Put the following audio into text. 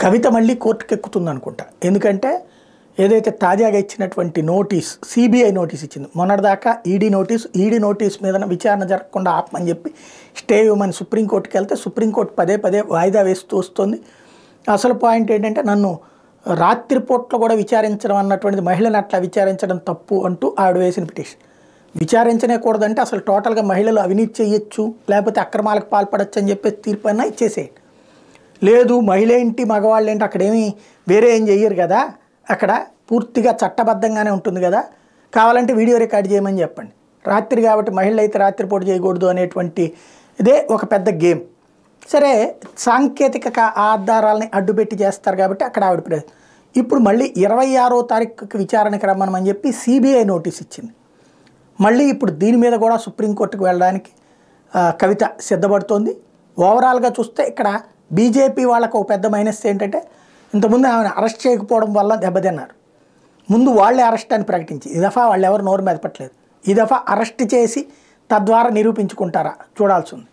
కవిత మళ్ళీ కోర్టుకు ఎక్కుతుంది అనుకుంటా. ఎందుకంటే ఏదైతే తాజాగా ఇచ్చినటువంటి నోటీస్, సిబిఐ నోటీస్ ఇచ్చింది మొన్నటిదాకా, ఈడీ నోటీస్ మీద విచారణ జరగకుండా ఆపమని చెప్పి స్టే ఇవ్వమని సుప్రీంకోర్టుకి వెళ్తే సుప్రీంకోర్టు పదే పదే వాయిదా వేస్తూ వస్తుంది. అసలు పాయింట్ ఏంటంటే నన్ను రాత్రిపూట్లో కూడా విచారించడం అన్నటువంటిది, మహిళను అట్లా విచారించడం తప్పు అంటూ ఆవిడ వేసిన పిటిషన్. విచారించనే కూడదంటే అసలు టోటల్గా మహిళలు అవినీతి చేయొచ్చు, లేకపోతే అక్రమాలకు పాల్పడచ్చు అని చెప్పేసి తీర్పు అయినా ఇచ్చేసేయండి. లేదు మహిళ ఏంటి మగవాళ్ళు ఏంటి అక్కడేమి వేరే ఏం చెయ్యరు కదా, అక్కడ పూర్తిగా చట్టబద్ధంగానే ఉంటుంది కదా, కావాలంటే వీడియో రికార్డ్ చేయమని చెప్పండి. రాత్రి కాబట్టి మహిళలు అయితే రాత్రిపూట చేయకూడదు అనేటువంటి ఇదే ఒక పెద్ద గేమ్. సరే సాంకేతిక ఆధారాలని అడ్డుపెట్టి చేస్తారు కాబట్టి అక్కడ ఆవిడ ఇప్పుడు మళ్ళీ 26వ తారీఖుకి విచారణకి రమ్మని చెప్పి సిబిఐ నోటీస్ ఇచ్చింది. మళ్ళీ ఇప్పుడు దీని మీద కూడా సుప్రీంకోర్టుకు వెళ్ళడానికి కవిత సిద్ధపడుతోంది. ఓవరాల్గా చూస్తే ఇక్కడ బీజేపీ వాళ్ళకు ఒక పెద్ద మైనస్ ఏంటంటే ఇంతకుముందు ఆమెను అరెస్ట్ చేయకపోవడం వల్ల దెబ్బతిన్నారు. ముందు వాళ్ళే అరెస్ట్ అని ప్రకటించి ఈ దఫా వాళ్ళు ఎవరు నోరు మెదపట్లేదు. ఈ దఫా అరెస్ట్ చేసి తద్వారా నిరూపించుకుంటారా చూడాల్సి ఉంది.